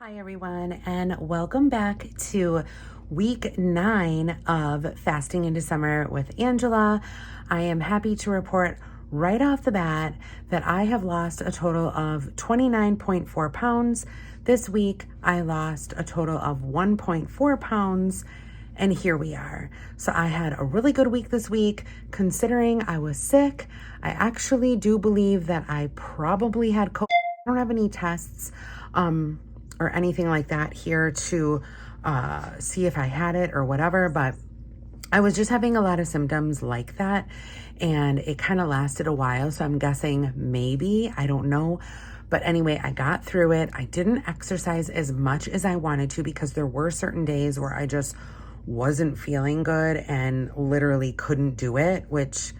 Hi everyone, and welcome back to week 9 of Fasting into Summer with Angela. I am happy to report right off the bat that I have lost a total of 29.4 pounds. This week, I lost a total of 1.4 pounds, and here we are. So I had a really good week this week, considering I was sick. I actually do believe that I probably had COVID. I don't have any tests or anything like that here to see if I had it or whatever, but I was just having a lot of symptoms like that, and it kind of lasted a while. So I'm guessing maybe, I don't know. But anyway, I got through it. I didn't exercise as much as I wanted to because there were certain days where I just wasn't feeling good and literally couldn't do it, which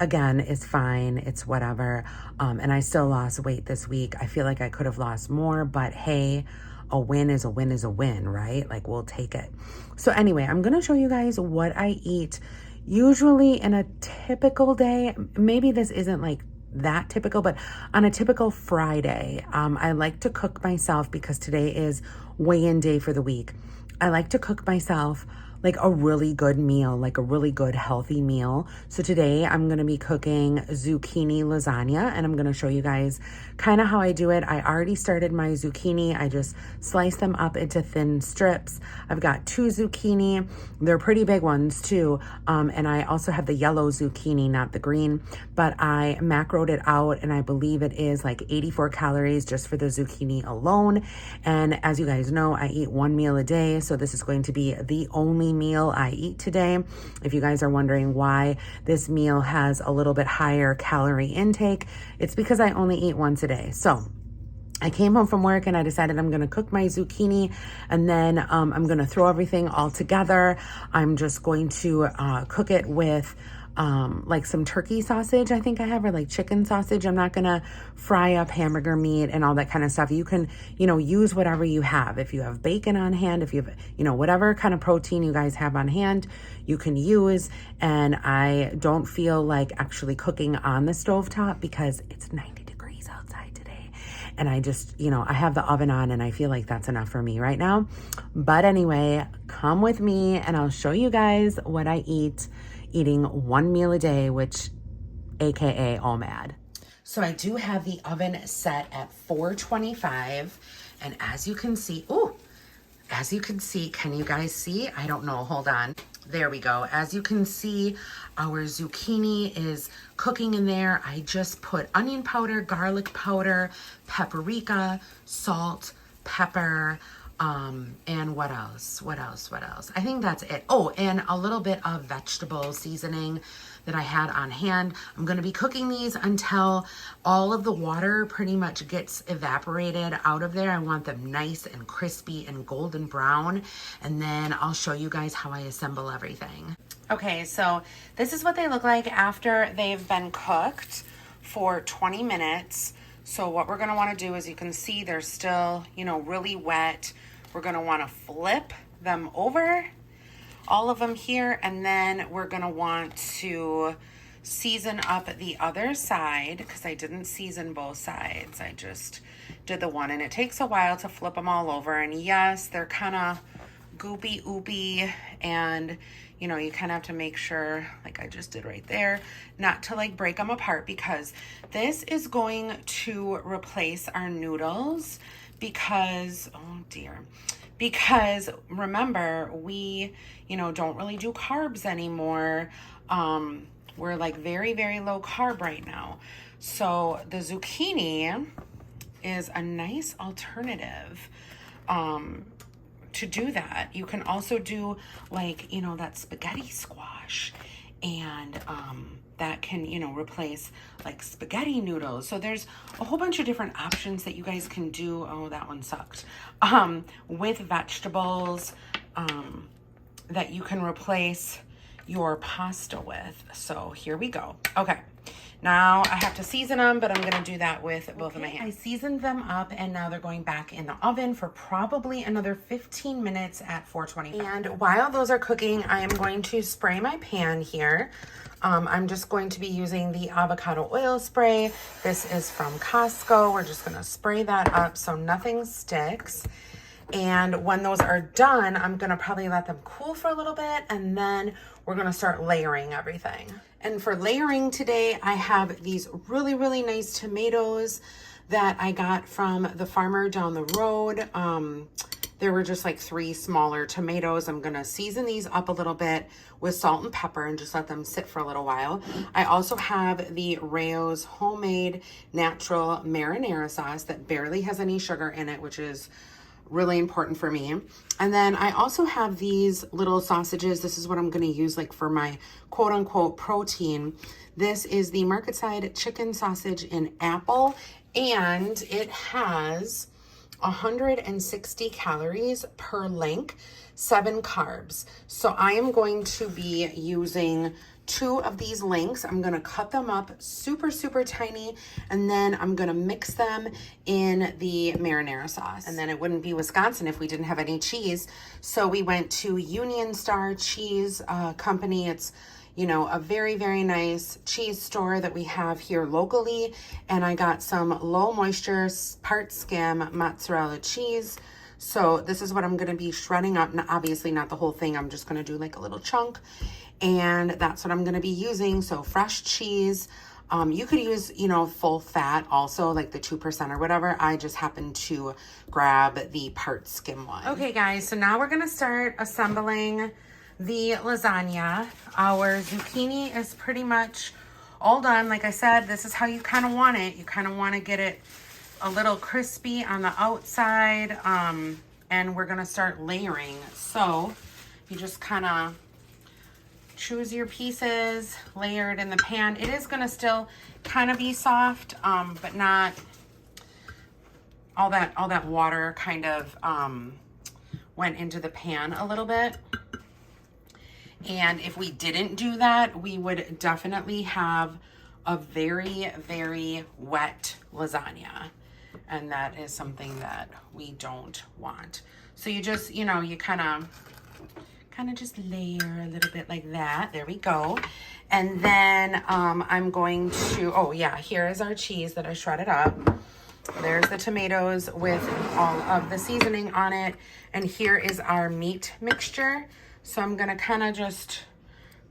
again is fine. It's whatever. And I still lost weight this week. I feel like I could have lost more, but hey, a win is a win is a win, right? Like, we'll take it. So anyway, I'm going to show you guys what I eat usually in a typical day. Maybe this isn't like that typical, but on a typical Friday, I like to cook myself because today is weigh-in day for the week. I like to cook myself like a really good meal, like a really good healthy meal. So today I'm going to be cooking zucchini lasagna, and I'm going to show you guys kind of how I do it. I already started my zucchini. I just slice them up into thin strips. I've got 2 zucchini. They're pretty big ones too. And I also have the yellow zucchini, not the green, but I macroed it out, and I believe it is like 84 calories just for the zucchini alone. And as you guys know, I eat 1 meal a day. So this is going to be the only meal I eat today. If you guys are wondering why this meal has a little bit higher calorie intake, it's because I only eat once a day. So I came home from work and I decided I'm going to cook my zucchini, and then I'm going to throw everything all together. I'm just going to cook it with like some turkey sausage, I think I have, or like chicken sausage. I'm not gonna fry up hamburger meat and all that kind of stuff. You can, use whatever you have. If you have bacon on hand, if you have, whatever kind of protein you guys have on hand, you can use. And I don't feel like actually cooking on the stovetop because it's 90 degrees outside today. And I just, I have the oven on, and I feel like that's enough for me right now. But anyway, come with me and I'll show you guys what I eating 1 meal a day, which AKA OMAD. So I do have the oven set at 425. And as you can see, can you guys see? I don't know, hold on. There we go. As you can see, our zucchini is cooking in there. I just put onion powder, garlic powder, paprika, salt, pepper, and what else? I think that's it. Oh, and a little bit of vegetable seasoning that I had on hand. I'm going to be cooking these until all of the water pretty much gets evaporated out of there. I want them nice and crispy and golden brown. And then I'll show you guys how I assemble everything. Okay, so this is what they look like after they've been cooked for 20 minutes. So what we're going to want to do is, you can see they're still, really wet. We're going to want to flip them over, all of them here, and then we're going to want to season up the other side, because I didn't season both sides. I just did the one, and it takes a while to flip them all over. And yes, they're kind of goopy oopy, and you kind of have to make sure, like I just did right there, not to like break them apart, because this is going to replace our noodles. Because, oh dear, because remember, we, don't really do carbs anymore. We're like very, very low carb right now. So the zucchini is a nice alternative to do that. You can also do like, that spaghetti squash, and that can, replace like spaghetti noodles. So there's a whole bunch of different options that you guys can do. Oh, that one sucked. With vegetables that you can replace your pasta with. So here we go. Okay. Now I have to season them, but I'm going to do that with both of my hands. I seasoned them up, and now they're going back in the oven for probably another 15 minutes at 425. And while those are cooking, I am going to spray my pan here. I'm just going to be using the avocado oil spray. This is from Costco. We're just going to spray that up so nothing sticks. And when those are done, I'm gonna probably let them cool for a little bit, and then we're gonna start layering everything. And for layering today, I have these really, really nice tomatoes that I got from the farmer down the road. There were just like 3 smaller tomatoes. I'm gonna season these up a little bit with salt and pepper and just let them sit for a little while. I also have the Rao's homemade natural marinara sauce that barely has any sugar in it, which is really important for me. And then I also have these little sausages. This is what I'm gonna use like for my quote unquote protein. This is the Market Side chicken sausage in apple, and it has 160 calories per link, 7 carbs. So I am going to be using 2 of these links. I'm gonna cut them up super, super tiny, and then I'm gonna mix them in the marinara sauce. And then it wouldn't be Wisconsin if we didn't have any cheese. So we went to Union Star Cheese Company. It's, you know, a very, very nice cheese store that we have here locally. And I got some low moisture, part skim mozzarella cheese. So this is what I'm gonna be shredding up. Obviously not the whole thing. I'm just gonna do like a little chunk. And that's what I'm gonna be using. So fresh cheese. You could use, you know, full fat also, like the 2% or whatever. I just happened to grab the part skim one. Okay guys, so now we're gonna start assembling the lasagna. Our zucchini is pretty much all done. Like I said, this is how you kind of want it. You kind of want to get it a little crispy on the outside, and we're gonna start layering. So you just kind of choose your pieces, layer it in the pan. It is gonna still kind of be soft, but not all that water kind of went into the pan a little bit. And if we didn't do that, we would definitely have a very, very wet lasagna. And that is something that we don't want. So you just, you know, you kind of just layer a little bit like that. There we go. And then I'm going to, oh yeah, here is our cheese that I shredded up. There's the tomatoes with all of the seasoning on it. And here is our meat mixture. So I'm gonna kind of just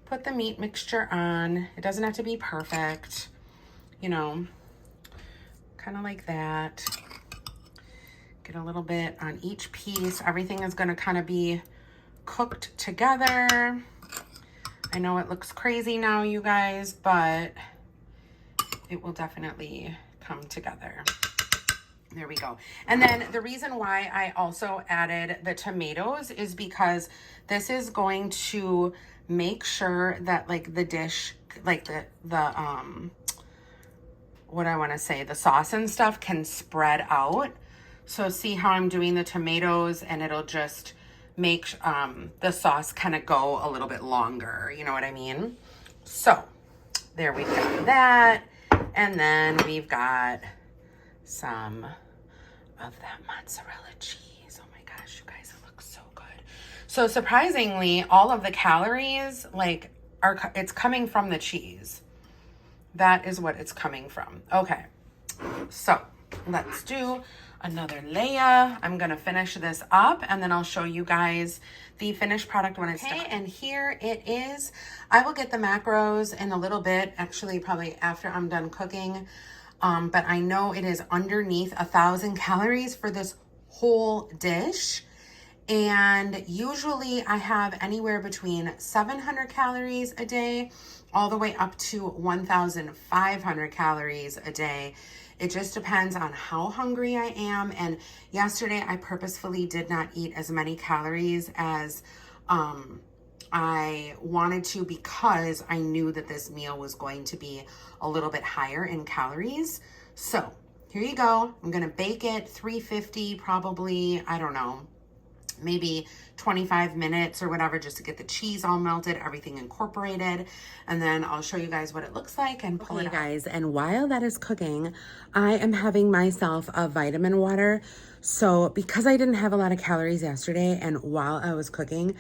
put the meat mixture on. It doesn't have to be perfect, you know, kind of like that. Get a little bit on each piece. Everything is gonna kind of be cooked together. I know it looks crazy now, you guys, but it will definitely come together. There we go. And then the reason why I also added the tomatoes is because this is going to make sure that like the dish, like the what I want to say, the sauce and stuff can spread out. So see how I'm doing the tomatoes, and it'll just make the sauce kind of go a little bit longer. You know what I mean? So there we've got that. And then we've got some of that mozzarella cheese. Oh my gosh, you guys, it looks so good. So surprisingly, all of the calories like it's coming from the cheese. That is what it's coming from. Okay, so let's do another layer. I'm gonna finish this up, and then I'll show you guys the finished product when it's done. And here it is. I will get the macros in a little bit, actually probably after I'm done cooking. But I know it is underneath 1,000 calories for this whole dish. And usually I have anywhere between 700 calories a day all the way up to 1,500 calories a day. It just depends on how hungry I am. And yesterday I purposefully did not eat as many calories as I wanted to, because I knew that this meal was going to be a little bit higher in calories. So here you go. I'm gonna bake it 350, probably, I don't know, maybe 25 minutes or whatever, just to get the cheese all melted, everything incorporated. And then I'll show you guys what it looks like and pull it out. Guys, and while that is cooking, I am having myself a vitamin water. So because I didn't have a lot of calories yesterday, and while I was cooking,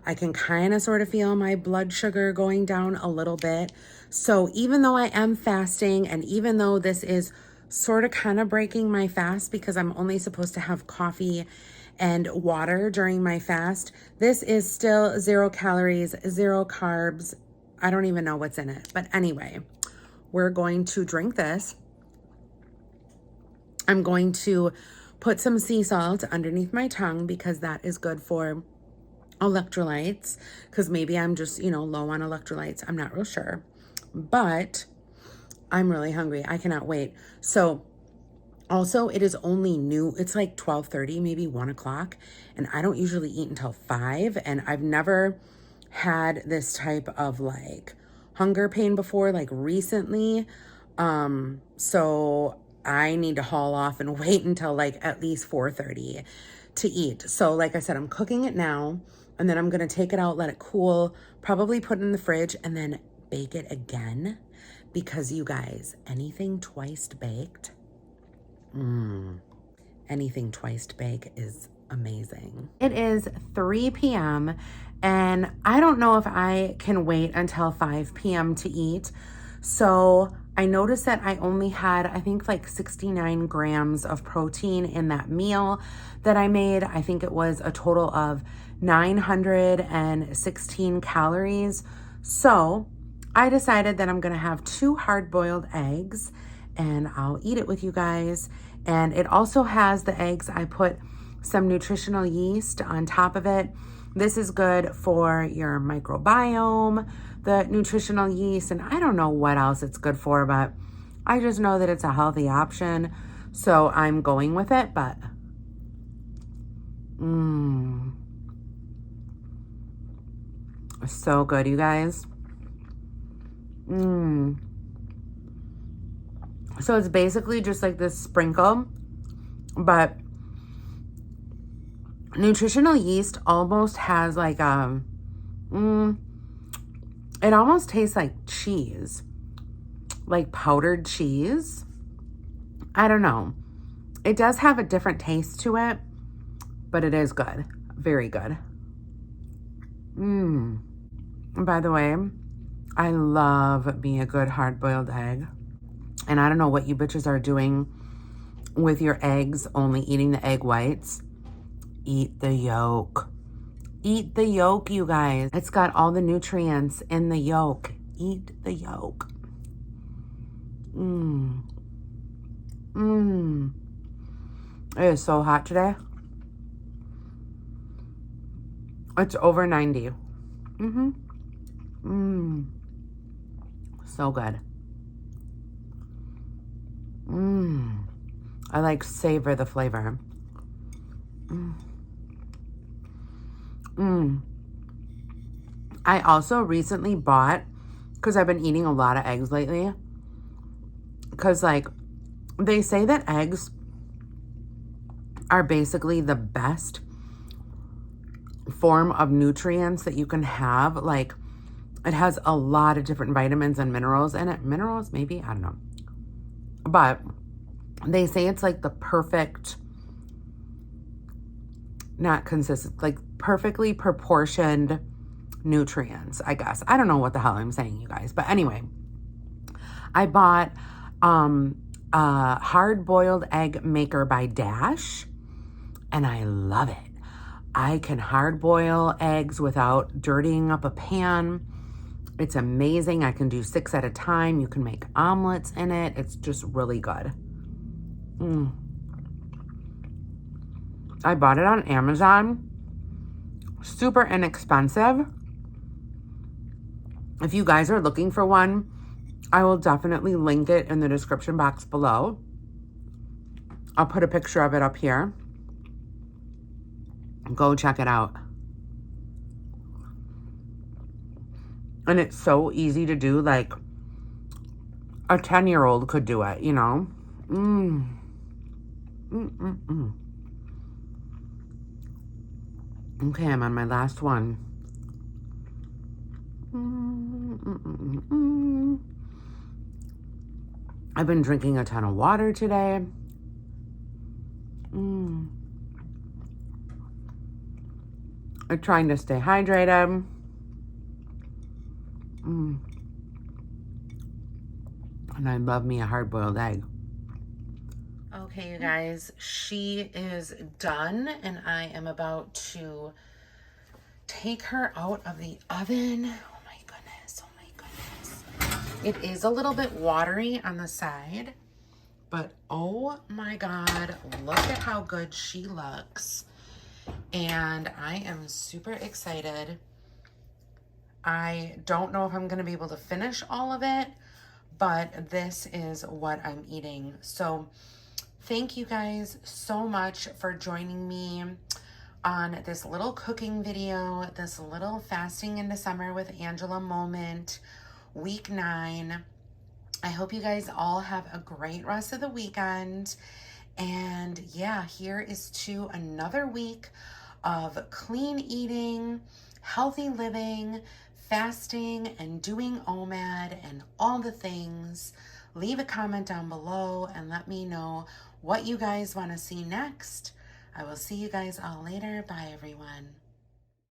I can kind of sort of feel my blood sugar going down a little bit. So even though I am fasting, and even though this is sort of kind of breaking my fast because I'm only supposed to have coffee and water during my fast. This is still 0 calories, 0 carbs. I don't even know what's in it. But anyway, we're going to drink this. I'm going to put some sea salt underneath my tongue because that is good for electrolytes, because maybe I'm just, low on electrolytes. I'm not real sure, but I'm really hungry. I cannot wait. So also, it is only new. It's like 12:30, maybe 1 o'clock, and I don't usually eat until 5, and I've never had this type of like hunger pain before, like recently. So I need to haul off and wait until like at least 4:30 to eat. So like I said, I'm cooking it now, and then I'm going to take it out, let it cool, probably put it in the fridge, and then bake it again. Because you guys, anything twice baked, anything twice baked is amazing. It is 3 p.m. and I don't know if I can wait until 5 p.m. to eat. So I noticed that I only had, I think, like 69 grams of protein in that meal that I made. I think it was a total of 916 calories. So I decided that I'm going to have 2 hard-boiled eggs and I'll eat it with you guys. And it also has the eggs. I put some nutritional yeast on top of it. This is good for your microbiome, the nutritional yeast, and I don't know what else it's good for, but I just know that it's a healthy option. So I'm going with it, but so good, you guys. So it's basically just like this sprinkle, but nutritional yeast almost has like it almost tastes like cheese, like powdered cheese. I don't know. It does have a different taste to it, but it is good. Very good. By the way, I love me a good hard-boiled egg. And I don't know what you bitches are doing with your eggs, only eating the egg whites. Eat the yolk. Eat the yolk, you guys. It's got all the nutrients in the yolk. Eat the yolk. It is so hot today. It's over 90. So good. I like savor the flavor. I also recently bought, because I've been eating a lot of eggs lately, because like they say that eggs are basically the best form of nutrients that you can have. Like it has a lot of different vitamins and minerals in it. Minerals, maybe? I don't know. But they say it's like the perfect, not consistent, like perfectly proportioned nutrients, I guess. I don't know what the hell I'm saying, you guys. But anyway, I bought a hard-boiled egg maker by Dash, and I love it. I can hard-boil eggs without dirtying up a pan. It's amazing. I can do 6 at a time. You can make omelets in it. It's just really good. I bought it on Amazon. Super inexpensive. If you guys are looking for one, I will definitely link it in the description box below. I'll put a picture of it up here. Go check it out. And it's so easy to do, like a 10-year-old could do it, you know? Okay, I'm on my last one. I've been drinking a ton of water today. I'm trying to stay hydrated. And I love me a hard-boiled egg. Okay, Okay, you guys, she is done and I am about to take her out of the oven. Oh my goodness, oh my goodness. It is a little bit watery on the side, but oh my God, look at how good she looks. And I am super excited. I don't know if I'm gonna be able to finish all of it, but this is what I'm eating. So thank you guys so much for joining me on this little cooking video, this little fasting into summer with Angela moment, week 9. I hope you guys all have a great rest of the weekend. And yeah, here is to another week of clean eating, healthy living, fasting, and doing OMAD and all the things. Leave a comment down below and let me know what you guys want to see next. I will see you guys all later. Bye, everyone.